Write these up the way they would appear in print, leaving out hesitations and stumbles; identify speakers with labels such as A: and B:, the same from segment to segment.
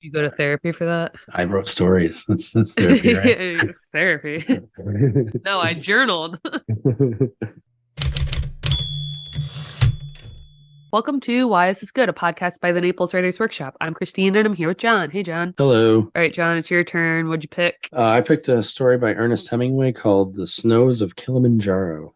A: You go to therapy for that?
B: I wrote stories. That's therapy, right?
A: Therapy. No, I journaled. Welcome to Why Is This Good? A podcast by the Naples Writers Workshop. I'm Christine and I'm here with John. Hey, John.
B: Hello.
A: All right, John, it's your turn. What'd you pick?
B: I picked a story by Ernest Hemingway called The Snows of Kilimanjaro.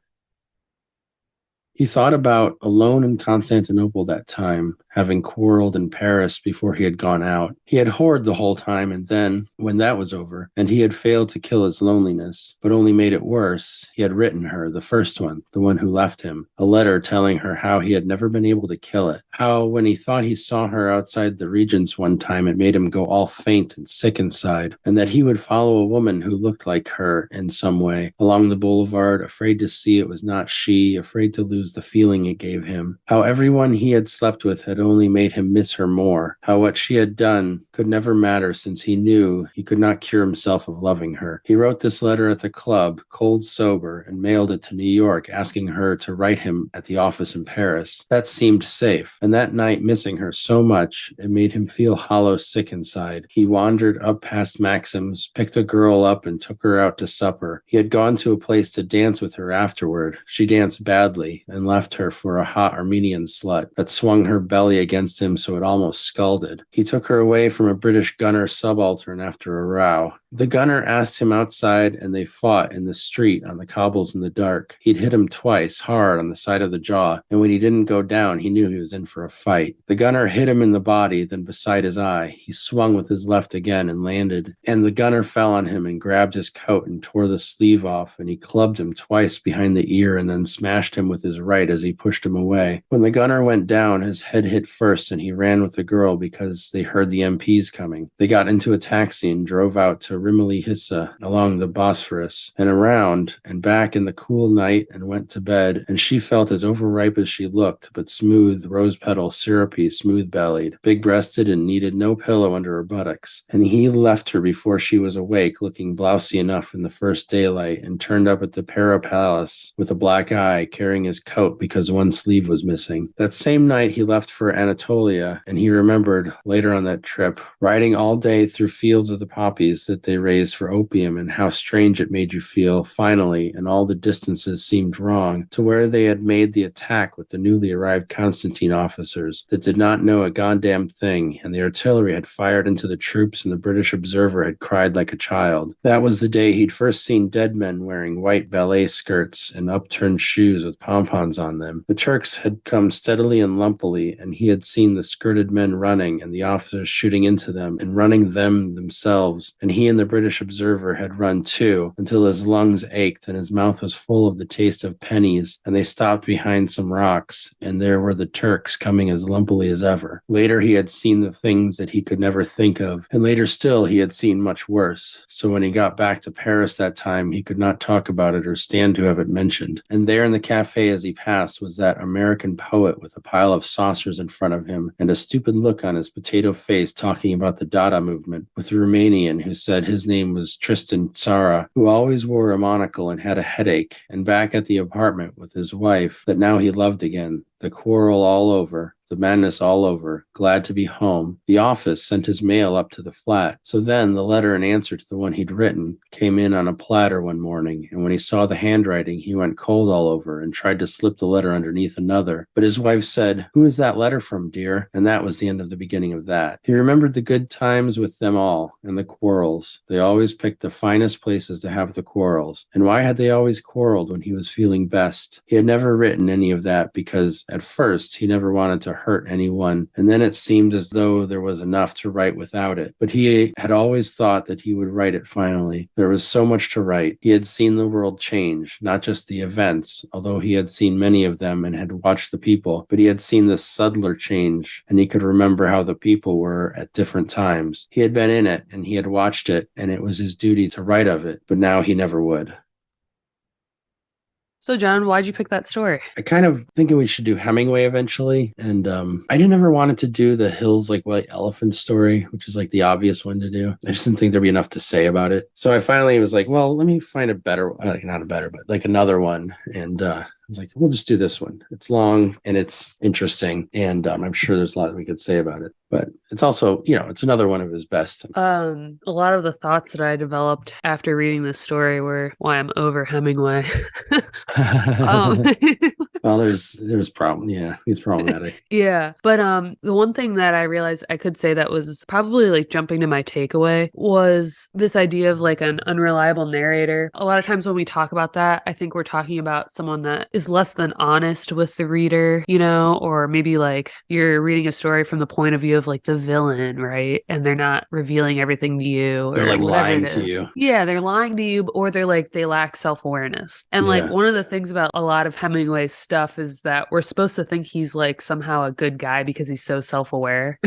B: He thought about alone in Constantinople that time, having quarreled in Paris before he had gone out. He had whored the whole time, and then, when that was over, and he had failed to kill his loneliness, but only made it worse, he had written her, the first one, the one who left him, a letter telling her how he had never been able to kill it. How, when he thought he saw her outside the Regent's one time, it made him go all faint and sick inside, and that he would follow a woman who looked like her in some way along the boulevard, afraid to see it was not she, afraid to lose the feeling it gave him. How everyone he had slept with had only made him miss her more. How what she had done could never matter since he knew he could not cure himself of loving her. He wrote this letter at the club, cold sober, and mailed it to New York, asking her to write him at the office in Paris. That seemed safe. And that night, missing her so much, it made him feel hollow sick inside. He wandered up past Maxim's, picked a girl up, and took her out to supper. He had gone to a place to dance with her afterward. She danced badly and left her for a hot Armenian slut that swung her belly against him so it almost scalded. He took her away from a British gunner subaltern after a row. The gunner asked him outside, and they fought in the street on the cobbles in the dark. He'd hit him twice, hard on the side of the jaw, and when he didn't go down, he knew he was in for a fight. The gunner hit him in the body, then beside his eye. He swung with his left again and landed, and the gunner fell on him and grabbed his coat and tore the sleeve off, and he clubbed him twice behind the ear and then smashed him with his right as he pushed him away. When the gunner went down, his head hit first, and he ran with the girl because they heard the MPs coming. They got into a taxi and drove out to Rimini Hissa along the Bosphorus and around and back in the cool night and went to bed, and she felt as overripe as she looked, but smooth, rose petal, syrupy, smooth-bellied, big-breasted, and needed no pillow under her buttocks. And he left her before she was awake, looking blousy enough in the first daylight, and turned up at the Para Palace with a black eye, carrying his coat because one sleeve was missing. That same night he left for Anatolia, and he remembered, later on that trip, riding all day through fields of the poppies that they raised for opium, and how strange it made you feel, finally, and all the distances seemed wrong, to where they had made the attack with the newly arrived Constantine officers that did not know a goddamn thing, and the artillery had fired into the troops, and the British observer had cried like a child. That was the day he'd first seen dead men wearing white ballet skirts and upturned shoes with pompons on them. The Turks had come steadily and lumpily, and he had seen the skirted men running, and the officers shooting into them, and running them themselves, and he and the British observer had run too, until his lungs ached and his mouth was full of the taste of pennies, and they stopped behind some rocks, and there were the Turks coming as lumpily as ever. Later he had seen the things that he could never think of, and later still he had seen much worse. So when he got back to Paris that time, he could not talk about it or stand to have it mentioned. And there in the cafe as he passed was that American poet with a pile of saucers in front of him and a stupid look on his potato face, talking about the Dada movement with the Romanian who said his name was Tristan Tzara, who always wore a monocle and had a headache, and back at the apartment with his wife that now he loved again. The quarrel all over, the madness all over, glad to be home. The office sent his mail up to the flat. So then the letter in answer to the one he'd written came in on a platter one morning, and when he saw the handwriting, he went cold all over and tried to slip the letter underneath another. But his wife said, "Who is that letter from, dear?" And that was the end of the beginning of that. He remembered the good times with them all, and the quarrels. They always picked the finest places to have the quarrels. And why had they always quarreled when he was feeling best? He had never written any of that because at first he never wanted to hurt anyone, and then it seemed as though there was enough to write without it. But he had always thought that he would write it finally. There was so much to write. He had seen the world change, not just the events, although he had seen many of them and had watched the people, but he had seen the subtler change, and he could remember how the people were at different times. He had been in it, and he had watched it, and it was his duty to write of it, but now he never would.
A: So, John, why'd you pick that story?
B: I kind of thinking we should do Hemingway eventually, and I didn't ever wanted to do the Hills Like White Elephant story, which is like the obvious one to do. I just didn't think there'd be enough to say about it. So I finally was like, well, let me find a better, like not a better, but like another one, and was like, we'll just do this one. It's long and it's interesting, and I'm sure there's a lot we could say about it. But it's also, it's another one of his best.
A: A lot of the thoughts that I developed after reading this story were why I'm over Hemingway. um,
B: Well, there's problem. Yeah, he's problematic.
A: Yeah. But the one thing that I realized I could say that was probably like jumping to my takeaway was this idea of like an unreliable narrator. A lot of times when we talk about that, I think we're talking about someone that is less than honest with the reader, or maybe like you're reading a story from the point of view of like the villain, right? And they're not revealing everything to you
B: They're
A: or
B: like
A: whatever
B: lying
A: it
B: to
A: is.
B: you.
A: Yeah, they're lying to you, or they lack self-awareness. And like
B: Yeah.
A: one of the things about a lot of Hemingway's stuff is that we're supposed to think he's like somehow a good guy because he's so self-aware.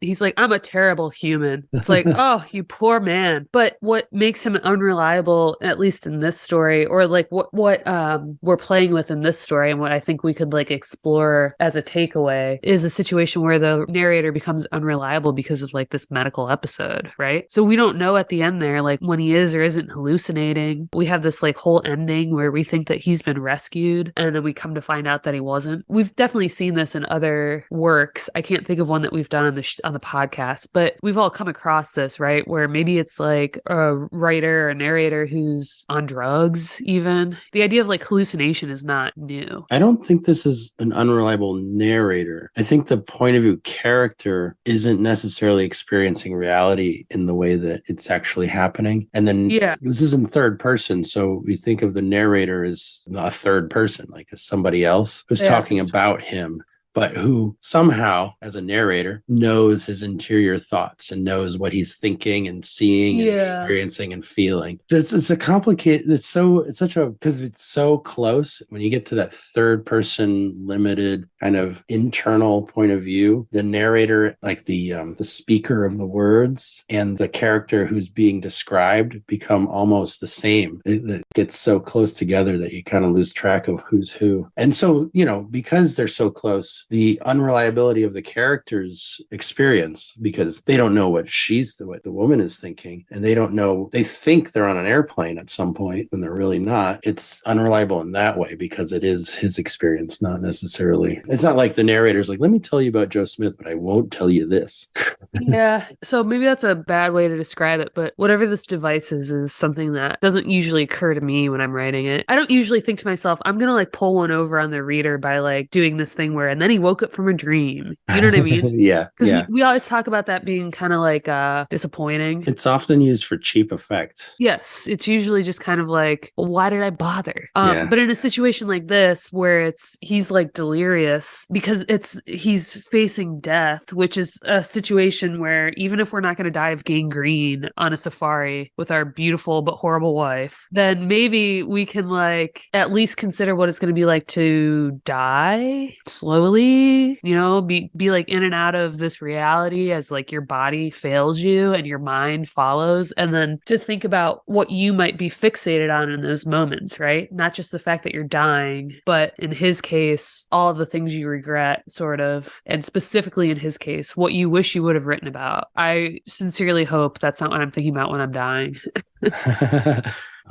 A: He's like, I'm a terrible human. It's like, oh, you poor man. But what makes him unreliable, at least in this story, or like what we're playing with in this story, and what I think we could like explore as a takeaway, is a situation where the narrator becomes unreliable because of like this medical episode, right? So we don't know at the end there, like when he is or isn't hallucinating. We have this like whole ending where we think that he's been rescued, and then we come to find out that he wasn't. We've definitely seen this in other works. I can't think of one that we've done on the podcast, but we've all come across this, right? Where maybe it's like a writer or a narrator who's on drugs, even. The idea of like hallucination is not new.
B: I don't think this is an unreliable narrator. I think the point of view character isn't necessarily experiencing reality in the way that it's actually happening. And then this is in third person. So we think of the narrator as a third person, like as somebody else who's talking about him, but who somehow, as a narrator, knows his interior thoughts and knows what he's thinking and seeing and experiencing and feeling. It's a complicated, because it's so close. When you get to that third person limited kind of internal point of view, the narrator, like the speaker of the words and the character who's being described become almost the same. It gets so close together that you kind of lose track of who's who. And so, because they're so close, the unreliability of the character's experience, because they don't know what the woman is thinking, and they think they're on an airplane at some point when they're really not. It's unreliable in that way because it is his experience, not necessarily. It's not like the narrator's like, let me tell you about Joe Smith, but I won't tell you this.
A: Yeah. So maybe that's a bad way to describe it, but whatever this device is something that doesn't usually occur to me when I'm writing it. I don't usually think to myself, I'm going to like pull one over on the reader by like doing this thing where, and then he woke up from a dream. You know what I mean?
B: Yeah.
A: Because we always talk about that being kind of like disappointing.
B: It's often used for cheap effect.
A: Yes. It's usually just kind of like, well, why did I bother? But in a situation like this, where he's like delirious because he's facing death, which is a situation where even if we're not going to die of gangrene on a safari with our beautiful but horrible wife, then maybe we can like at least consider what it's going to be like to die slowly, be like in and out of this reality as like your body fails you and your mind follows, and then to think about what you might be fixated on in those moments, right? Not just the fact that you're dying, but in his case, all of the things you regret, sort of, and specifically in his case, what you wish you would have written about. I sincerely hope that's not what I'm thinking about when I'm dying.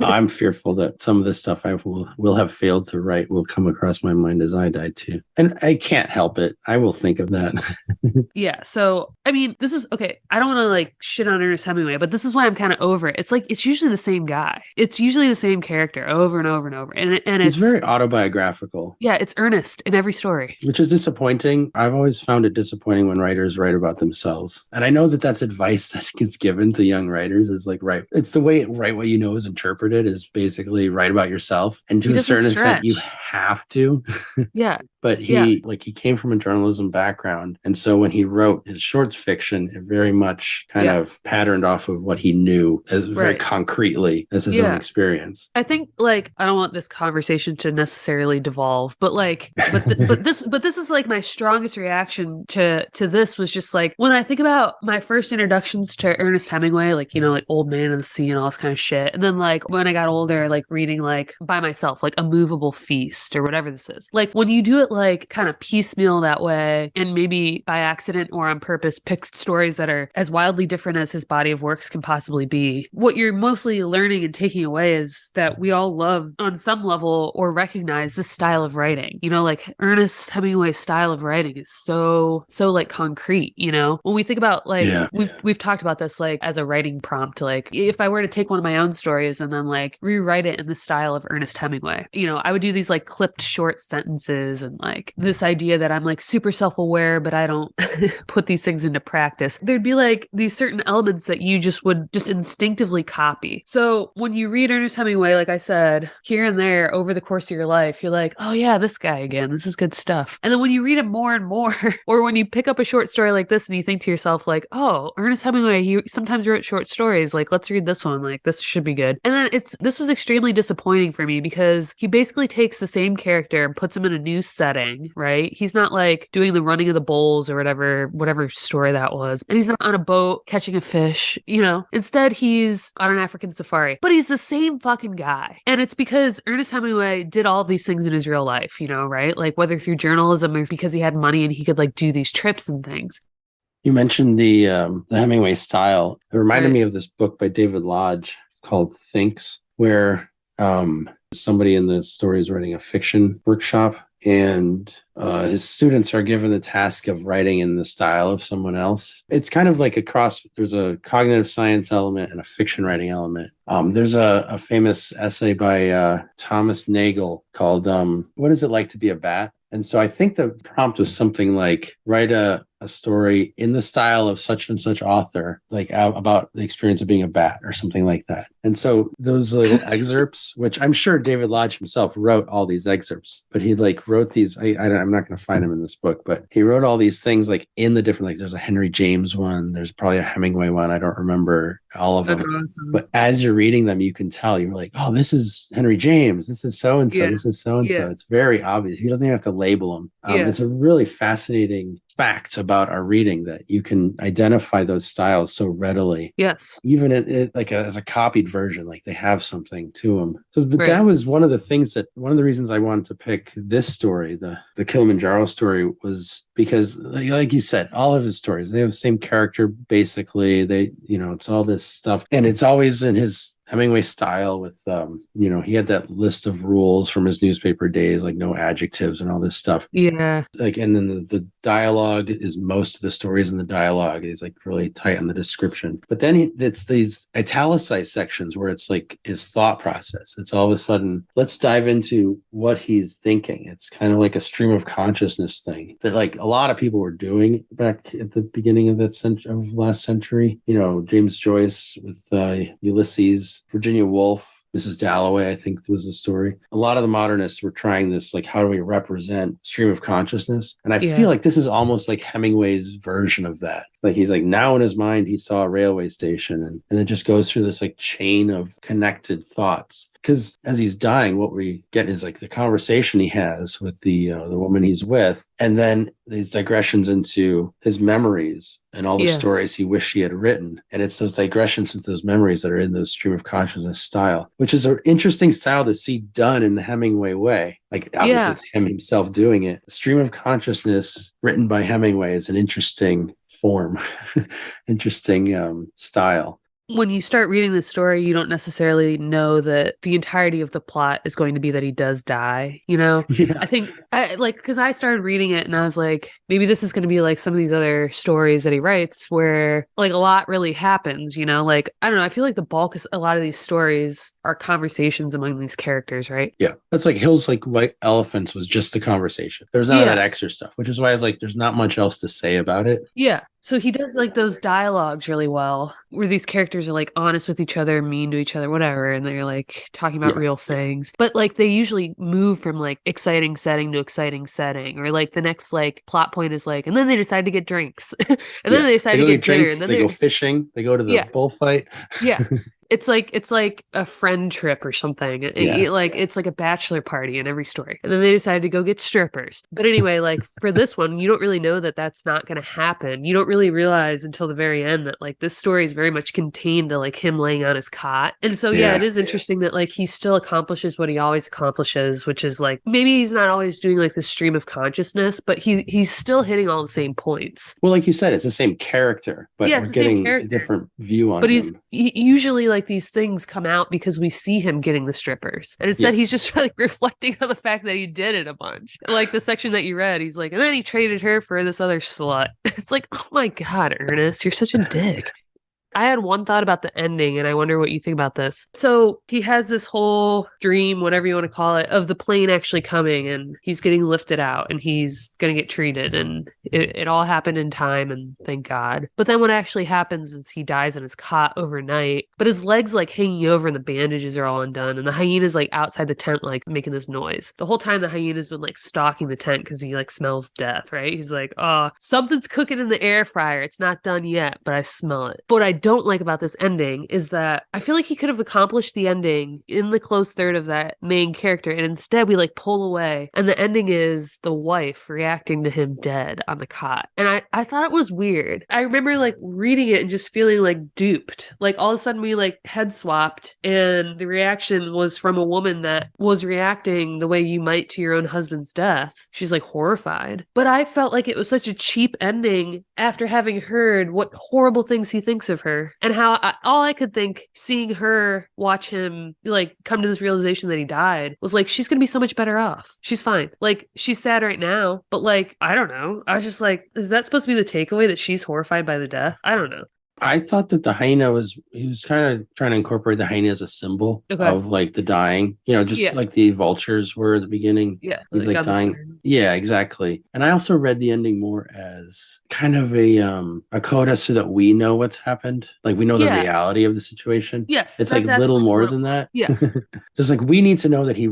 B: I'm fearful that some of this stuff I will have failed to write will come across my mind as I die too. And I can't help it. I will think of that.
A: Yeah. So, I mean, this is okay. I don't want to like shit on Ernest Hemingway, but this is why I'm kind of over it. It's like, it's usually the same guy. It's usually the same character over and over and over. And it's
B: very autobiographical.
A: Yeah. It's Ernest in every story.
B: Which is disappointing. I've always found it disappointing when writers write about themselves. And I know that that's advice that gets given to young writers is like, it's the way write what you know is interpreted is basically write about yourself. And to a certain extent, you have to.
A: Yeah.
B: But he came from a journalism background. And so when he wrote his short fiction, it very much kind of patterned off of what he knew as very concretely as his own experience.
A: I think like, I don't want this conversation to necessarily devolve, but like, but this is like my strongest reaction to this was just like, when I think about my first introductions to Ernest Hemingway, like, like Old Man and the Sea and all this kind of shit. And then like when I got older, like reading like by myself, like A Movable Feast or whatever this is. Like when you do it like kind of piecemeal that way, and maybe by accident or on purpose pick stories that are as wildly different as his body of works can possibly be, what you're mostly learning and taking away is that we all love on some level or recognize this style of writing. You know, like Ernest Hemingway's style of writing is so like concrete, you know? When we think about like we've talked about this like as a writing prompt, like if I were to take one of my own stories and then like rewrite it in the style of Ernest Hemingway, you know, I would do these like clipped short sentences and like this idea that I'm like super self-aware, but I don't put these things into practice. There'd be like these certain elements that you just would just instinctively copy. So when you read Ernest Hemingway, like I said, here and there over the course of your life, you're like, oh yeah, this guy again, this is good stuff. And then when you read it more and more, or when you pick up a short story like this and you think to yourself like, oh, Ernest Hemingway, he sometimes wrote short stories, like let's read this one, like this should be good. And then this was extremely disappointing for me because he basically takes the same character and puts him in a new setting, right? He's not like doing the running of the bulls or whatever story that was. And he's not on a boat catching a fish, you know. Instead, he's on an African safari. But he's the same fucking guy. And it's because Ernest Hemingway did all of these things in his real life, you know, right? Like whether through journalism or because he had money and he could like do these trips and things.
B: You mentioned the Hemingway style. It reminded me of this book by David Lodge called Thinks, where somebody in the story is writing a fiction workshop, and his students are given the task of writing in the style of someone else. It's kind of like there's a cognitive science element and a fiction writing element. There's a famous essay by Thomas Nagel called What Is It Like to Be a Bat? And so I think the prompt was something like write a story in the style of such and such author, like about the experience of being a bat or something like that. And so those little excerpts, which I'm sure David Lodge himself wrote all these excerpts, but he like wrote these, I'm not going to find them in this book, but he wrote all these things like in the different, like there's a Henry James one, there's probably a Hemingway one. I don't remember all of them. That's awesome. But as you're reading them, you can tell you're like, oh, this is Henry James. This is so-and-so. This is so-and-so. It's very obvious. He doesn't even have to label them. It's a really fascinating fact about our reading that you can identify those styles so readily.
A: Yes.
B: Even as a copied version, like they have something to them. So, but that was one of the reasons I wanted to pick this story, the Kilimanjaro story, was because like you said, all of his stories, they have the same character, basically. It's all this stuff. And it's always in his Hemingway style with, he had that list of rules from his newspaper days, like no adjectives and all this stuff.
A: Yeah.
B: Like, and then the dialogue is most of the stories in the dialogue. He's like really tight on the description. But then it's these italicized sections where it's like his thought process. It's all of a sudden, let's dive into what he's thinking. It's kind of like a stream of consciousness thing that like a lot of people were doing back at the beginning of of last century. You know, James Joyce with Ulysses, Virginia Woolf, Mrs. Dalloway, I think was the story. A lot of the modernists were trying this, like, how do we represent stream of consciousness? And I feel like this is almost like Hemingway's version of that. Like he's like, now in his mind, he saw a railway station and it just goes through this like chain of connected thoughts. Because as he's dying, what we get is like the conversation he has with the woman he's with, and then these digressions into his memories and all the stories he wished he had written. And it's those digressions into those memories that are in those stream of consciousness style, which is an interesting style to see done in the Hemingway way. Like obviously it's him himself doing it. Stream of consciousness written by Hemingway is an interesting form, interesting style.
A: When you start reading the story, you don't necessarily know that the entirety of the plot is going to be that he does die, you know? Yeah. I think, because I started reading it and I was like, maybe this is going to be like some of these other stories that he writes where like a lot really happens, you know? Like, I don't know, I feel like the bulk of a lot of these stories are conversations among these characters, right?
B: Yeah. That's like Hills Like White Elephants was just a conversation. There's none of that extra stuff, which is why I was like, there's not much else to say about it.
A: Yeah. So he does like those dialogues really well, where these characters are like honest with each other, mean to each other, whatever, and they're like talking about real things. But like they usually move from like exciting setting to exciting setting, or like the next like plot point is like, and then they decide to get drinks, and then they decide to get dinner, and then
B: they go fishing, they go to the bullfight.
A: Yeah. It's like a friend trip or something.
B: Yeah.
A: It's like a bachelor party in every story. And then they decided to go get strippers. But anyway, like for this one, you don't really know that that's not going to happen. You don't really realize until the very end that like this story is very much contained to like him laying on his cot. And so yeah, it
B: Yeah.
A: is interesting that like he still accomplishes what he always accomplishes, which is like maybe he's not always doing like the stream of consciousness, but he's still hitting all the same points.
B: Well, like you said, it's the same character, but
A: Yeah, it's
B: we're
A: the same
B: getting a
A: character.
B: different view on
A: But
B: him.
A: usually like these things come out because we see him getting the strippers. And instead he's
B: Yes.
A: just like reflecting on the fact that he did it a bunch. Like the section that you read, he's like, and then he traded her for this other slut. It's like, oh my God, Ernest, you're such a dick. I had one thought about the ending, and I wonder what you think about this. So he has this whole dream, whatever you want to call it, of the plane actually coming, and he's getting lifted out, and he's going to get treated, and it all happened in time, and thank God. But then what actually happens is he dies in his cot overnight, but his legs like hanging over, and the bandages are all undone, and the hyena's like outside the tent, like making this noise. The whole time the hyena's been like stalking the tent because he like smells death, right? He's like, oh, something's cooking in the air fryer. It's not done yet, but I smell it. But what I don't like about this ending is that I feel like he could have accomplished the ending in the close third of that main character, and instead we like pull away, and the ending is the wife reacting to him dead on the cot. And I thought it was weird. I remember like reading it and just feeling like duped. Like all of a sudden we like head swapped, and the reaction was from a woman that was reacting the way you might to your own husband's death. She's like horrified. But I felt like it was such a cheap ending after having heard what horrible things he thinks of her, and how all I could think seeing her watch him like come to this realization that he died was like, she's gonna be so much better off. She's fine. Like she's sad right now, but like I don't know. I was just like, is that supposed to be the takeaway, that she's horrified by the death? I don't know.
B: I thought that the hyena he was kind of trying to incorporate the hyena as a symbol
A: Okay.
B: of like the dying, just
A: Yeah.
B: like the vultures were at the beginning.
A: Yeah.
B: He's
A: Like
B: like
A: on the
B: dying.
A: fire.
B: Yeah, exactly. And I also read the ending more as kind of a coda so that we know what's happened. Like we know the
A: Yeah.
B: reality of the situation.
A: Yes.
B: It's like
A: That's
B: little
A: absolutely
B: more
A: what it
B: than
A: was.
B: that.
A: Yeah.
B: Just like we need to know that he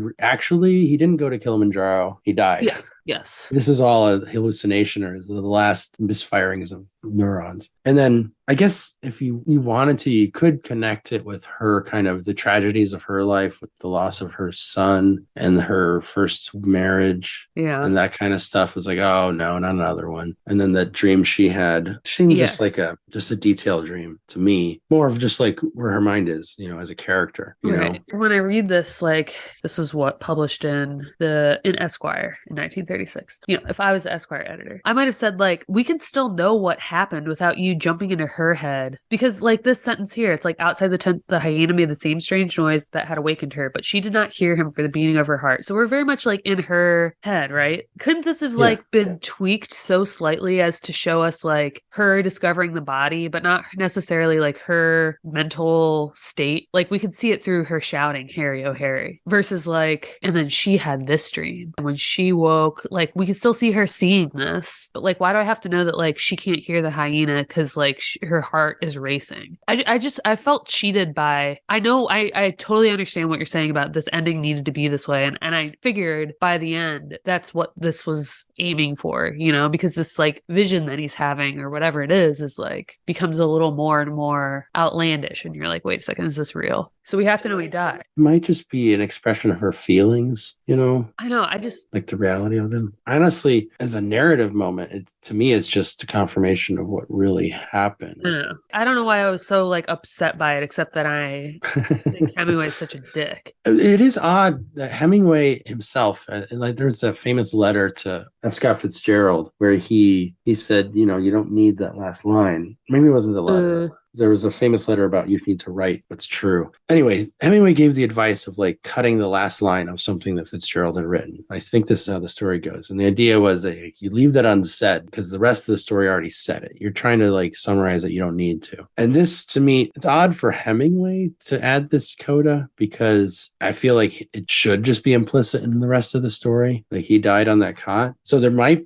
B: didn't go to Kilimanjaro. He died.
A: Yeah. Yes.
B: This is all a hallucination or the last misfirings of neurons. And then I guess if you wanted to, you could connect it with her kind of the tragedies of her life with the loss of her son and her first marriage.
A: Yeah.
B: And that kind of stuff was like, oh no, not another one. And then that dream she had seemed
A: Yeah.
B: just like a detailed dream to me, more of just like where her mind is, as a character,
A: Right. When I read this, like this was what published in Esquire in 1936. If I was the Esquire editor, I might have said like, we can still know what happened without you jumping into her head, because like this sentence here, it's like outside the tent, the hyena made the same strange noise that had awakened her, but she did not hear him for the beating of her heart. So we're very much like in her head, right? Couldn't this have like been tweaked so slightly as to show us like her discovering the body, but not necessarily like her mental state? Like we could see it through her shouting, Harry, oh Harry, versus like, and then she had this dream. And when she woke, like we can still see her seeing this, but like, why do I have to know that like she can't hear the hyena because like her heart is racing? I felt cheated by, I know I totally understand what you're saying about this ending needed to be this way. And I figured by the end, that's what this was aiming for, because this like vision that he's having or whatever it is like becomes a little more and more outlandish. And you're like, wait a second, is this real? So we have to know he died.
B: It might just be an expression of her feelings,
A: I know. I just
B: like the reality of them. Honestly, as a narrative moment, to me, it's just a confirmation of what really happened.
A: I don't know why I was so like upset by it, except that I think Hemingway is such a dick.
B: It is odd that Hemingway himself, like there's that famous letter to F. Scott Fitzgerald where he said, you don't need that last line. Maybe it wasn't the letter. There was a famous letter about you need to write what's true. Anyway, Hemingway gave the advice of like cutting the last line of something that Fitzgerald had written. I think this is how the story goes. And the idea was that you leave that unsaid because the rest of the story already said it. You're trying to like summarize it. You don't need to. And this, to me, it's odd for Hemingway to add this coda because I feel like it should just be implicit in the rest of the story. Like he died on that cot. So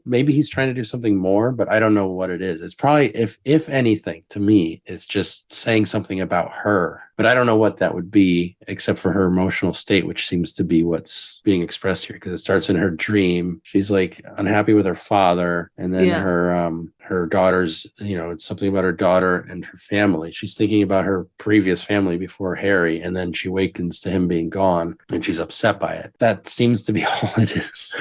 B: maybe he's trying to do something more, but I don't know what it is. It's probably, if anything, to me, it's just saying something about her But I don't know what that would be, except for her emotional state, which seems to be what's being expressed here, because it starts in her dream. She's like unhappy with her father, and then
A: Yeah.
B: her daughter's, it's something about her daughter and her family. She's thinking about her previous family before Harry, and then she awakens to him being gone, and she's upset by it. That seems to be all it is.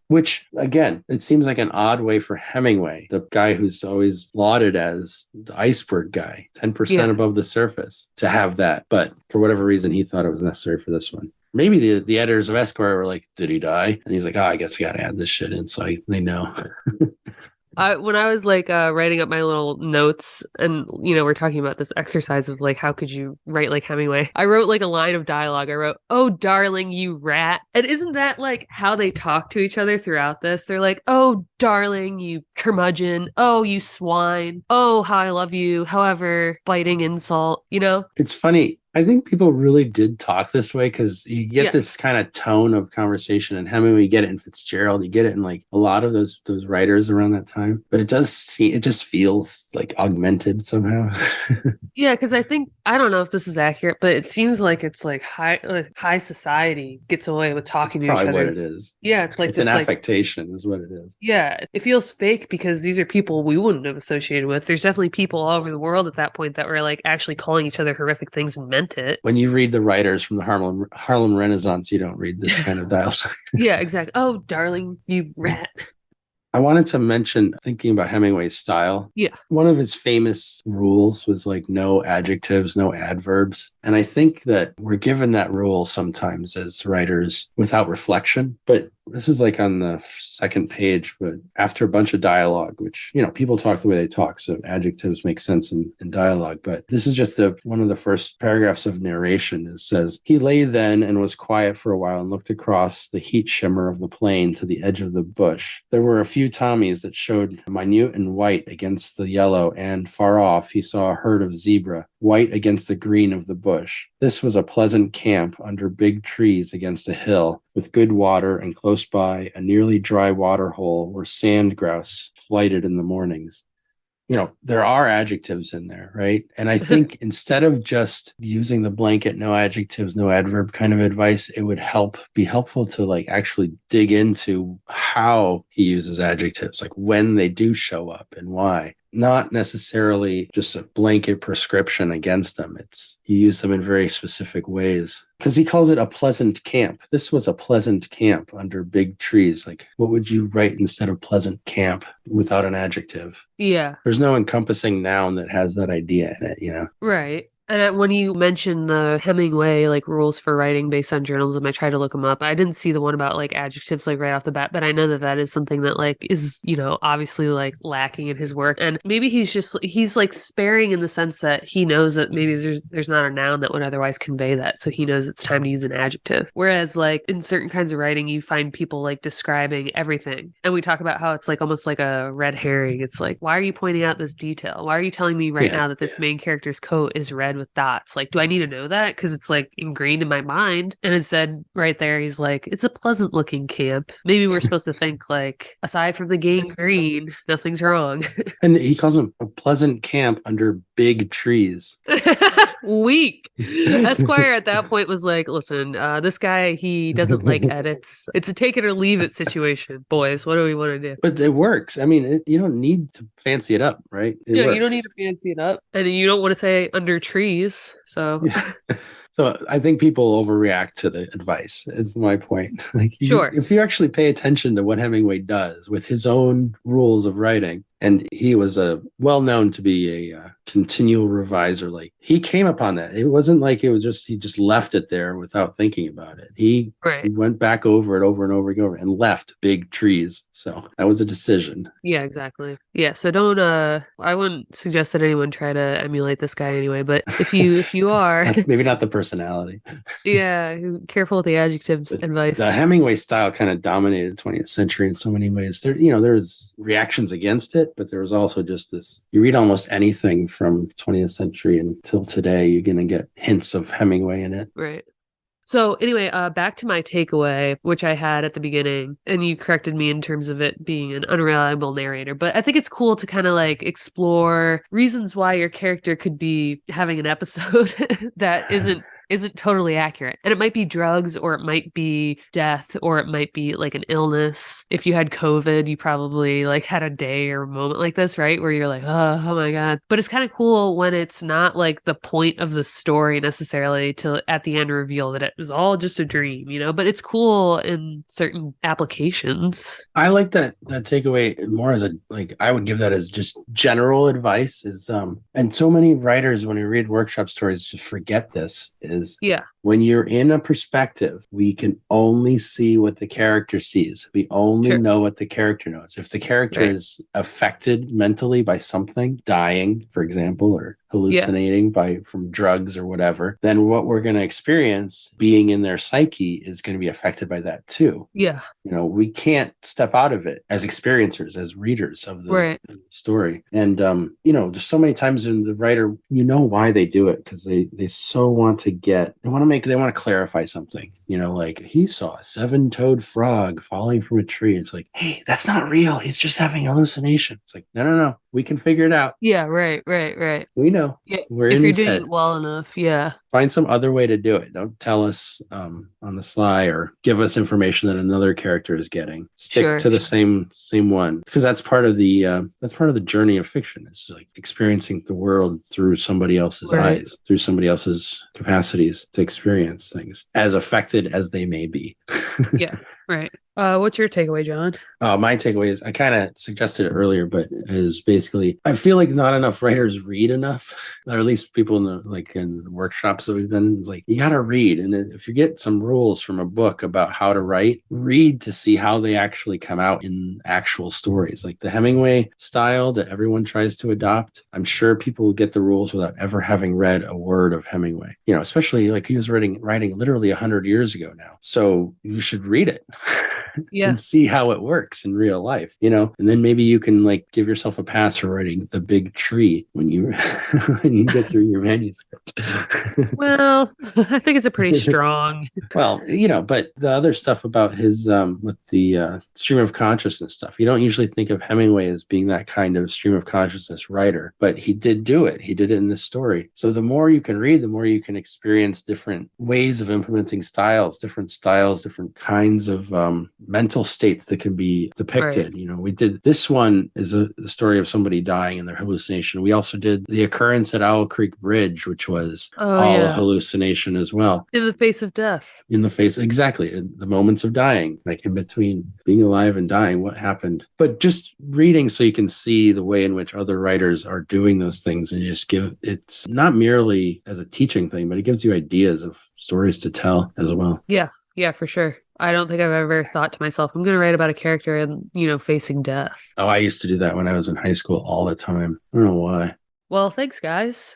B: Which, again, it seems like an odd way for Hemingway, the guy who's always lauded as the iceberg guy, 10%
A: Yeah.
B: above the surface, to have that. But for whatever reason, he thought it was necessary for this one. Maybe the editors of Esquire were like, did he die? And he's like, I guess I got to add this shit in. So they know.
A: When I was like writing up my little notes and we're talking about this exercise of like how could you write like Hemingway, I wrote like a line of dialogue. I wrote, "Oh darling, you rat." And isn't that like how they talk to each other throughout this? They're like, "Oh darling, you curmudgeon. Oh, you swine. Oh, how I love you." However, biting insult,
B: It's funny. I think people really did talk this way because you get this kind of tone of conversation in Hemingway, you get it in Fitzgerald, you get it in like a lot of those writers around that time. But it just feels like augmented somehow.
A: Yeah, because I don't know if this is accurate, but it seems like it's like high society gets away with talking to each
B: Probably
A: other.
B: what it is.
A: Yeah, it's like
B: It's
A: this
B: an
A: like
B: affectation is what it is.
A: yeah, it feels fake because these are people we wouldn't have associated with. There's definitely people all over the world at that point that were like actually calling each other horrific things and meant it.
B: When you read the writers from the Harlem Renaissance, you don't read this kind of dialogue.
A: Yeah, exactly. Oh, darling, you rat.
B: I wanted to mention, thinking about Hemingway's style.
A: Yeah.
B: One of his famous rules was like no adjectives, no adverbs. And I think that we're given that rule sometimes as writers without reflection. But this is like on the second page, but after a bunch of dialogue, which, people talk the way they talk. So adjectives make sense in dialogue. But this is just one of the first paragraphs of narration. It says, "He lay then and was quiet for a while and looked across the heat shimmer of the plain to the edge of the bush. There were a few Tommies that showed minute and white against the yellow, and far off he saw a herd of zebra, white against the green of the bush. This was a pleasant camp under big trees against a hill, with good water, and close by a nearly dry water hole where sand grouse flighted in the mornings." There are adjectives in there, right? And I think instead of just using the blanket, no adjectives, no adverb kind of advice, it would be helpful to like actually dig into how he uses adjectives, like when they do show up and why. Not necessarily just a blanket prescription against them. You use them in very specific ways. Because he calls it a pleasant camp. This was a pleasant camp under big trees. Like, what would you write instead of pleasant camp without an adjective?
A: Yeah.
B: There's no encompassing noun that has that idea in it,
A: Right. And when you mentioned the Hemingway like rules for writing based on journalism, I tried to look them up. I didn't see the one about like adjectives like right off the bat, but I know that is something that like is, obviously like lacking in his work. And maybe he's like sparing in the sense that he knows that maybe there's not a noun that would otherwise convey that. So he knows it's time to use an adjective. Whereas like in certain kinds of writing, you find people like describing everything. And we talk about how it's like almost like a red herring. It's like, why are you pointing out this detail? Why are you telling me now that this main character's coat is red with dots? Like, do I need to know that? Because it's like ingrained in my mind. And instead, right there, he's like, it's a pleasant looking camp. Maybe we're supposed to think like, aside from the gangrene, nothing's wrong.
B: And he calls them a pleasant camp under big trees.
A: Weak. Esquire at that point was like, listen, this guy, he doesn't like edits. It's a take it or leave it situation. Boys, what do we want to do?
B: But it works. I mean, you don't need to fancy it up, right?
A: You don't need to fancy it up. And you don't want to say under trees. So
B: yeah. So I think people overreact to the advice, is my point.
A: Sure.
B: If you actually pay attention to what Hemingway does with his own rules of writing, and he was well known to be a continual reviser. Like he came upon that. It wasn't like he just left it there without thinking about it. He went back over it over and over and over and left big trees. So that was a decision.
A: Yeah, exactly. Yeah. So don't I wouldn't suggest that anyone try to emulate this guy anyway, but if you are
B: maybe not the personality.
A: Yeah, careful with the adjectives advice.
B: The Hemingway style kind of dominated the 20th century in so many ways. There's reactions against it, but there was also just this, you read almost anything from 20th century until today, you're going to get hints of Hemingway in it.
A: Right. So anyway, back to my takeaway, which I had at the beginning, and you corrected me in terms of it being an unreliable narrator. But I think it's cool to kind of like explore reasons why your character could be having an episode that isn't totally accurate. And it might be drugs, or it might be death, or it might be like an illness. If you had COVID, you probably like had a day or a moment like this, right? Where you're like, oh my God. But it's kind of cool when it's not like the point of the story necessarily to at the end reveal that it was all just a dream, but it's cool in certain applications.
B: I like that takeaway more as I would give that as just general advice and so many writers when we read workshop stories just forget this is
A: Yeah.
B: when you're in a perspective, we can only see what the character sees. We only know what the character knows. If the character is affected mentally by something, dying, for example, or hallucinating from drugs or whatever, then what we're going to experience being in their psyche is going to be affected by that too.
A: Yeah.
B: We can't step out of it as experiencers, as readers of the story. And, there's so many times in the writer, why they do it, because they so want to they want to clarify something, like he saw a 7-toed frog falling from a tree. It's like, hey, that's not real. He's just having a hallucination. It's like, no. We can figure it out.
A: Yeah, right.
B: We know.
A: Yeah,
B: we're
A: if
B: in
A: you're
B: his
A: doing
B: head.
A: it well enough, yeah.
B: Find some other way to do it. Don't tell us on the sly or give us information that another character is getting. Stick to the same one, because that's part of the journey of fiction. It's like experiencing the world through somebody else's eyes, through somebody else's capacities to experience things, as affected as they may be.
A: Yeah, right. What's your takeaway, John?
B: My takeaway is, I kind of suggested it earlier, but is basically, I feel like not enough writers read enough, or at least people in the workshops that we've been, like, you got to read. And if you get some rules from a book about how to write, read to see how they actually come out in actual stories. Like the Hemingway style that everyone tries to adopt, I'm sure people will get the rules without ever having read a word of Hemingway, especially like he was writing literally 100 years ago now. So you should read it. And see how it works in real life, and then maybe you can give yourself a pass for writing The Big Tree when you get through your manuscript.
A: Well, I think it's a pretty strong.
B: Well, but the other stuff about his with the stream of consciousness stuff, you don't usually think of Hemingway as being that kind of stream of consciousness writer, but he did do it. He did it in this story. So the more you can read, the more you can experience different ways of implementing different kinds of mental states that can be depicted. We did this one is the story of somebody dying in their hallucination. We also did the occurrence at Owl Creek Bridge, which was a hallucination as well.
A: In the face of death.
B: Exactly. In the moments of dying, like in between being alive and dying, what happened. But just reading so you can see the way in which other writers are doing those things, and it's not merely as a teaching thing, but it gives you ideas of stories to tell as well.
A: Yeah, for sure. I don't think I've ever thought to myself, I'm going to write about a character and, facing death.
B: Oh, I used to do that when I was in high school all the time. I don't know why.
A: Well, thanks, guys.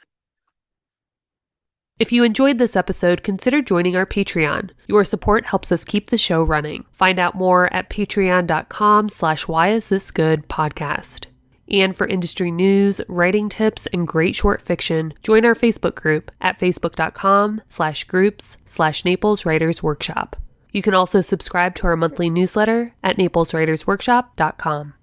A: If you enjoyed this episode, consider joining our Patreon. Your support helps us keep the show running. Find out more at patreon.com/whyisthisgoodpodcast. And for industry news, writing tips, and great short fiction, join our Facebook group at facebook.com/groups/Naples Writers Workshop. You can also subscribe to our monthly newsletter at napleswritersworkshop.com.